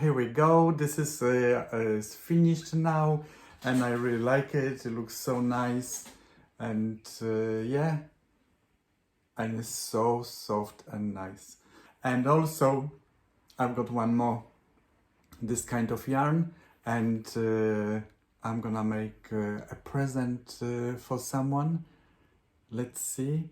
Here we go. This is finished now, and I really like it. It looks so nice, and yeah, and it's so soft and nice. And also, I've got one more this kind of yarn, and I'm gonna make a present for someone. Let's see,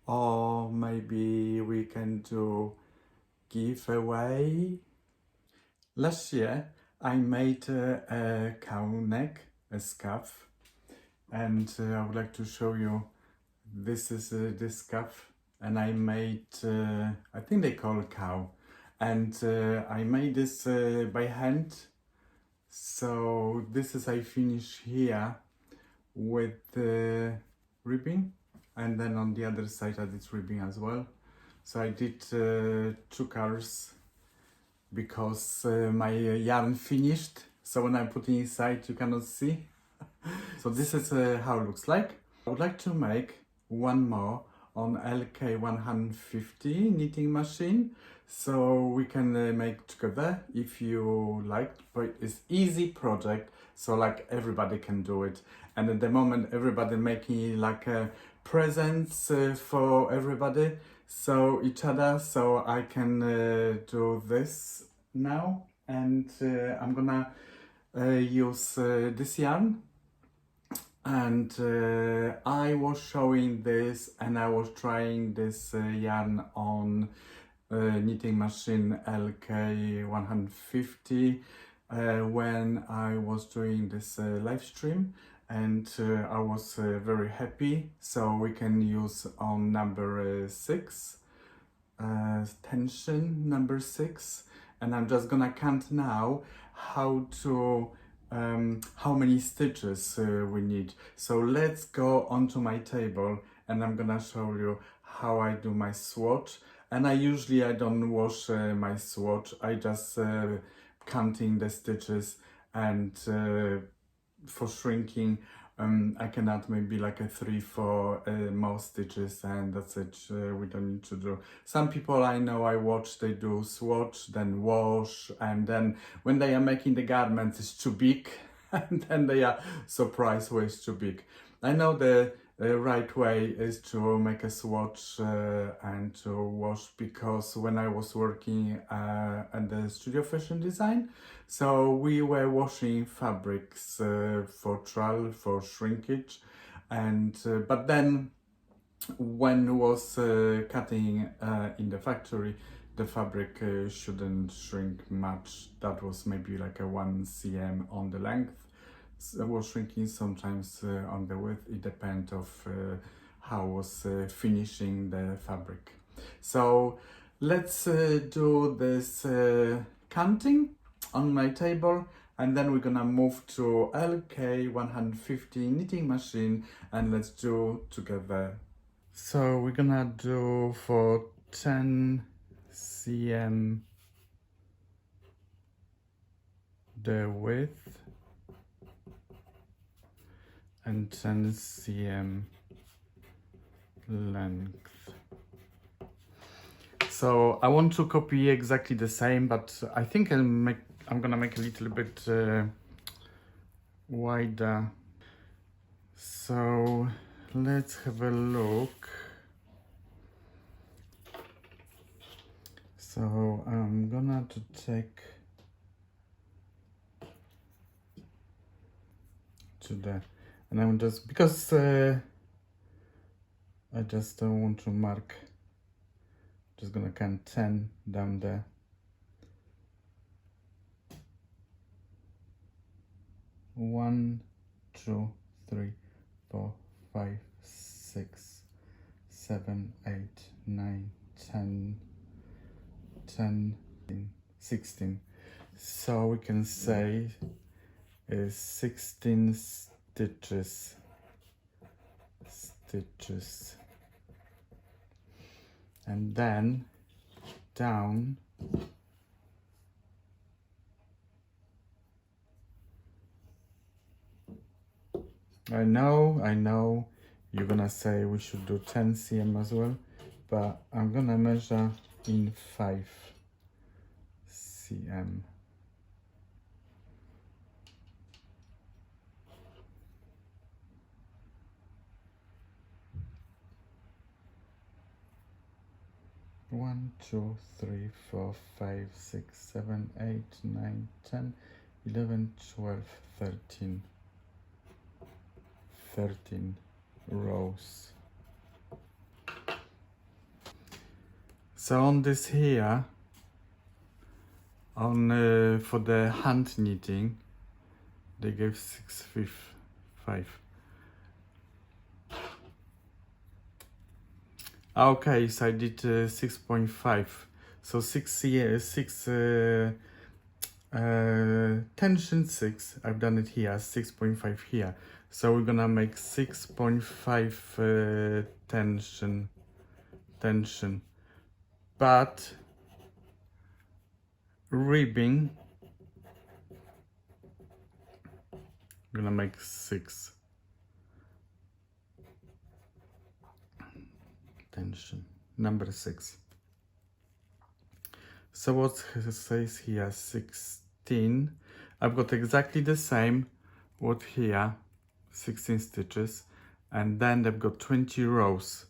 or maybe we can do giveaway. Last year I made a cow neck, a scarf, and I would like to show you. This is this scarf, and I made, I think they call it cow, and I made this by hand. So this is I finish here with the ribbing, and then on the other side I did ribbing as well. So I did 2 colors because my yarn finished, so when I put it inside you cannot see. So this is how it looks like. I would like to make one more on LK150 knitting machine, so we can make together if you like, but it's easy project, so like everybody can do it. And at the moment everybody making like presents for everybody, so each other, so I can do this now. And I'm gonna use this yarn, and I was showing this and I was trying this yarn on knitting machine LK150 when I was doing this live stream, and I was very happy. So we can use on number 6, tension number 6, and I'm just gonna count now how many stitches we need. So let's go onto my table, and I'm gonna show you how I do my swatch. And I don't wash my swatch, I just counting the stitches, and for shrinking I can add maybe like a 3-4 more stitches, and that's it. We don't need to do. Some people I know I watch, they do swatch, then wash, and then when they are making the garments it's too big and then they are surprised why it's too big. I know the right way is to make a swatch and to wash, because when I was working at the Studio Fashion Design, so we were washing fabrics for trial, for shrinkage, and but then when was cutting in the factory, the fabric shouldn't shrink much. That was maybe like a 1 cm on the length. So was shrinking sometimes on the width. It depends of how was finishing the fabric. So let's do this counting on my table, and then we're gonna move to LK150 knitting machine, and let's do together. So we're gonna do for 10 cm the width and 10 cm length. So I want to copy exactly the same, but I think I'm gonna make a little bit wider. So let's have a look. So I'm gonna to take to the, and I'm just, because I just don't want to mark, just gonna count 10 down there. One, 2, 3, 4, 5, 6, 7, 8, 9, 10, 16. So we can say is 16 stitches. And then down I know you're gonna say we should do 10 cm as well, but I'm gonna measure in 5 cm. 1, 2, 3, 4, 5, 6, 7, 8, 9, 10, 11, 12, 13. 13 rows. So on this here, on for the hand knitting, they gave 6.5. Okay, so I did 6.5. So 6 years, 6 tension 6. I've done it here, 6.5 here. So we're gonna make 6.5 tension, but ribbing, I'm gonna make 6 tension, number 6. So what says here, 16. I've got exactly the same what here, 16 stitches, and then I've got 20 rows.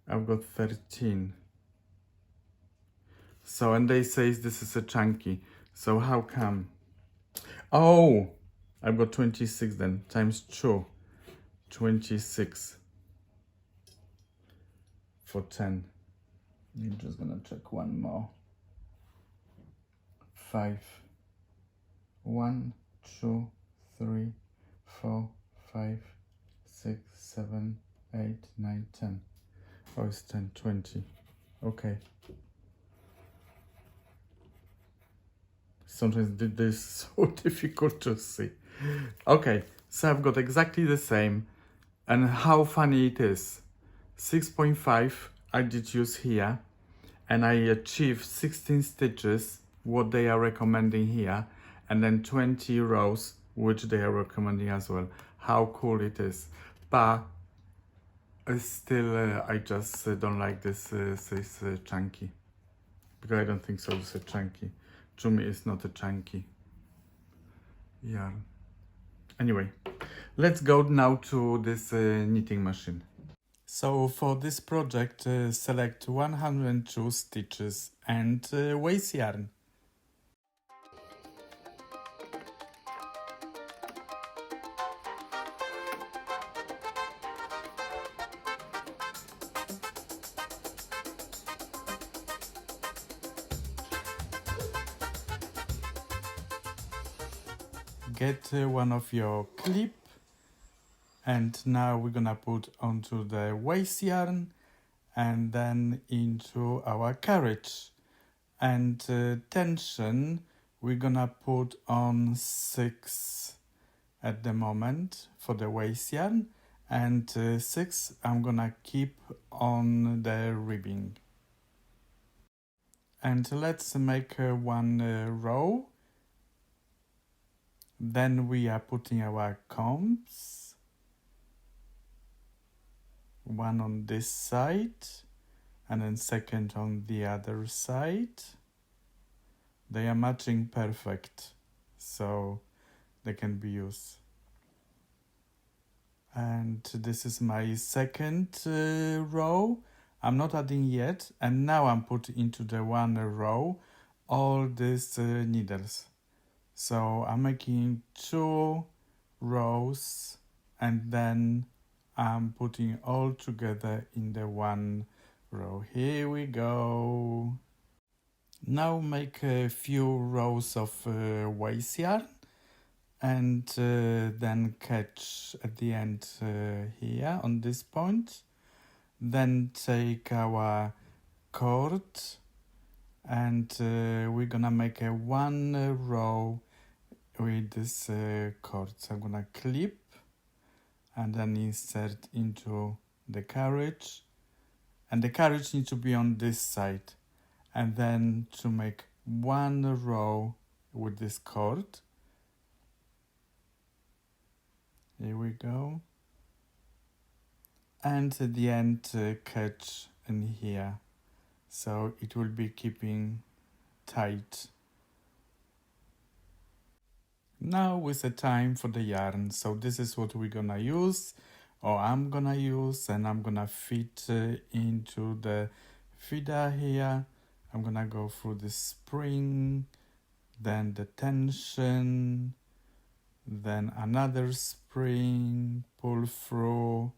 I've got 13. So, and they say this is a chunky. So how come? Oh, I've got 26 then, times 2. 26 for 10. I'm just gonna check one more. 5. 1, 2, 3, 4, 5, 6, 7, 8, 9, 10. Oh, it's 10, 20. Okay. Sometimes this is so difficult to see. Okay, so I've got exactly the same. And how funny it is. 6.5 I did use here. And I achieved 16 stitches, what they are recommending here. And then 20 rows, which they are recommending as well. How cool it is. But still, I just don't like this chunky. Because I don't think so it's a chunky. To me, it's not a chunky yarn. Anyway, let's go now to this knitting machine. So for this project, select 102 stitches and waste yarn. Get one of your clip, and now we're gonna put onto the waste yarn and then into our carriage. And tension we're gonna put on 6 at the moment for the waste yarn, and 6 I'm gonna keep on the ribbing. And let's make one row. Then we are putting our combs, one on this side and then second on the other side. They are matching perfect, so they can be used. And this is my second row. I'm not adding yet, and now I'm putting into the one row all these needles. So I'm making 2 rows and then I'm putting all together in the one row. Here we go. Now make a few rows of waste yarn and then catch at the end here on this point. Then take our cord and we're gonna make a one row with this cord. So I'm gonna clip and then insert into the carriage, and the carriage needs to be on this side, and then to make one row with this cord. Here we go, and at the end catch in here, so it will be keeping tight. Now is the time for the yarn. So this is what we're gonna use, or I'm gonna use, and I'm gonna fit into the feeder here. I'm gonna go through the spring, then the tension, then another spring, pull through,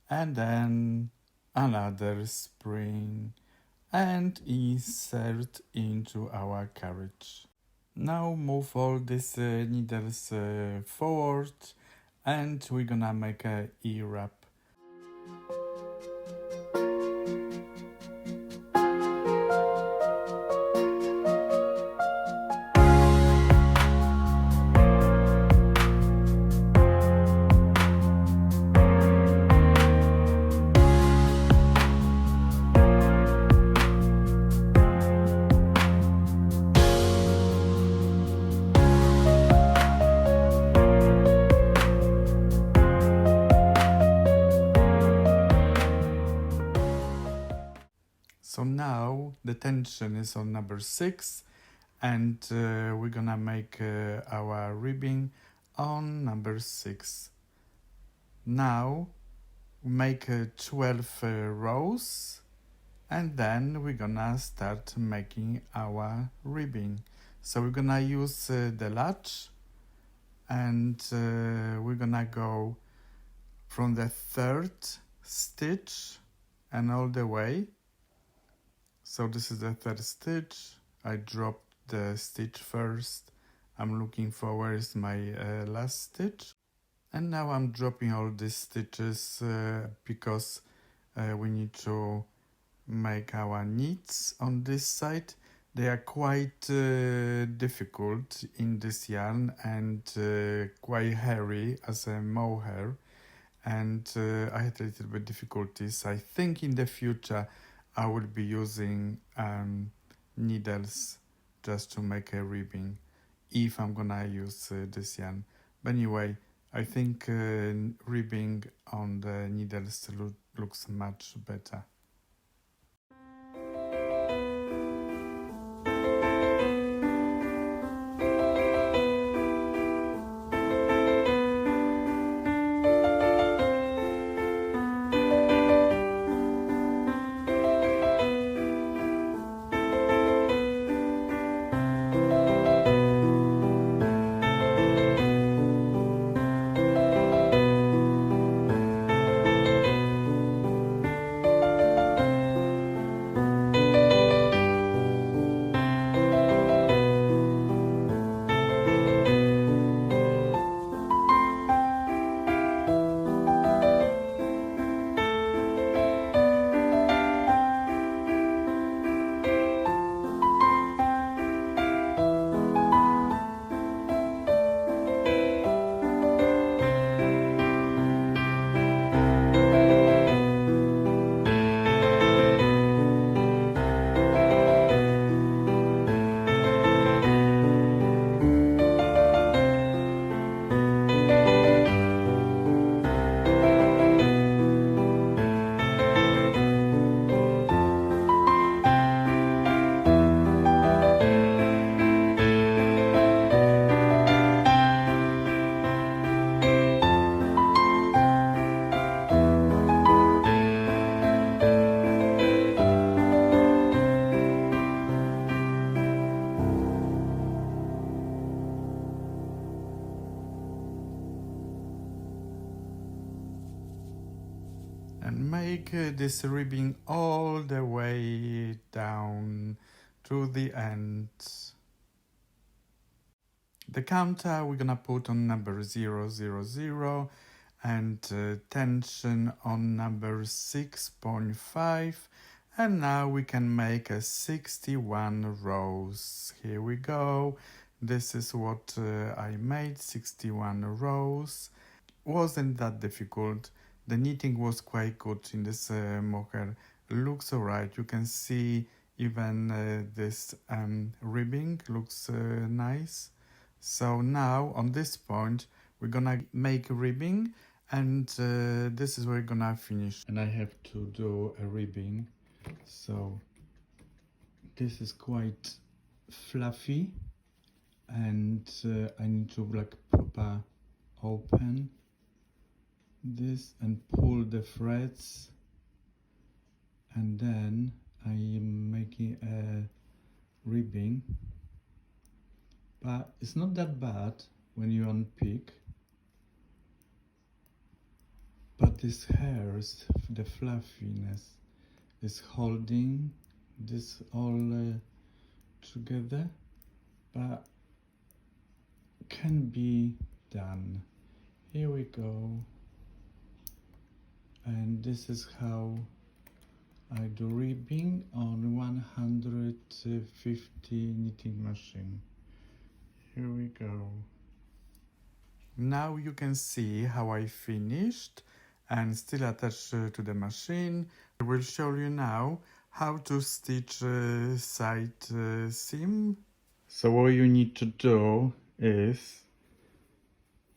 and then another spring, and insert into our carriage. Now move all these needles forward, and we're gonna make a E-wrap. So now the tension is on number 6, and we're gonna make our ribbing on number 6. Now make 12 rows, and then we're gonna start making our ribbing. So we're gonna use the latch, and we're gonna go from the 3rd stitch and all the way. So this is the 3rd stitch. I dropped the stitch first. I'm looking for where is my last stitch. And now I'm dropping all these stitches because we need to make our knits on this side. They are quite difficult in this yarn and quite hairy as a mohair. And I had a little bit difficulties. I think in the future I will be using needles just to make a ribbing if I'm gonna use this yarn. But anyway, I think ribbing on the needles looks much better. And make this ribbing all the way down to the end. The counter we're gonna put on number 000 and tension on number 6.5, and now we can make a 61 rows. Here we go. This is what I made, 61 rows. Wasn't that difficult. The knitting was quite good in this mohair. Looks alright. You can see even this ribbing looks nice. So now on this point we're gonna make ribbing, and this is where we're gonna finish. And I have to do a ribbing, so this is quite fluffy, and I need to like proper open this and pull the threads, and then I am making a ribbing, but it's not that bad when you unpick. But this hairs, the fluffiness, is holding this all together, but can be done. Here we go, and this is how I do ribbing on 150 knitting machine. Here we go. Now you can see how I finished and still attached to the machine. I will show you now how to stitch side seam. So what you need to do is,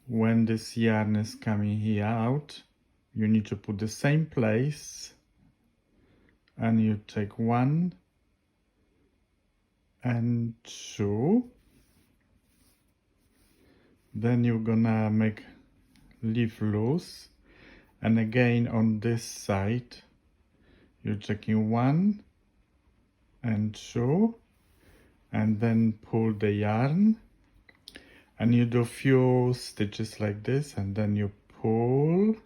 when this yarn is coming here out, you need to put the same place, and you take 1 and 2. Then you're gonna leave loose, and again on this side you're taking 1 and 2, and then pull the yarn, and you do few stitches like this, and then you pull,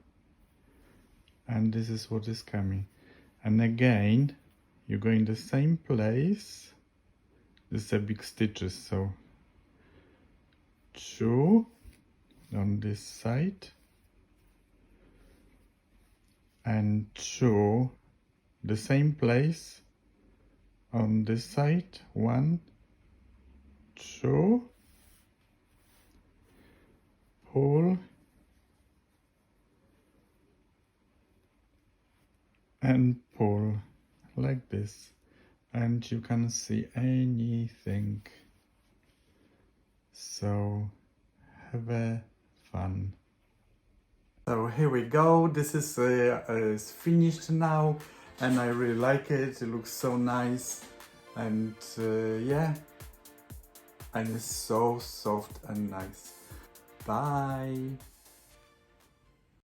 and this is what is coming. And again you go in the same place. This is a big stitches, so 2 on this side and 2 the same place on this side. 1, 2, pull, and pull like this, and you can see anything. So have fun. So here we go. This is finished now, and I really like it. It looks so nice, and yeah, and it's so soft and nice. Bye.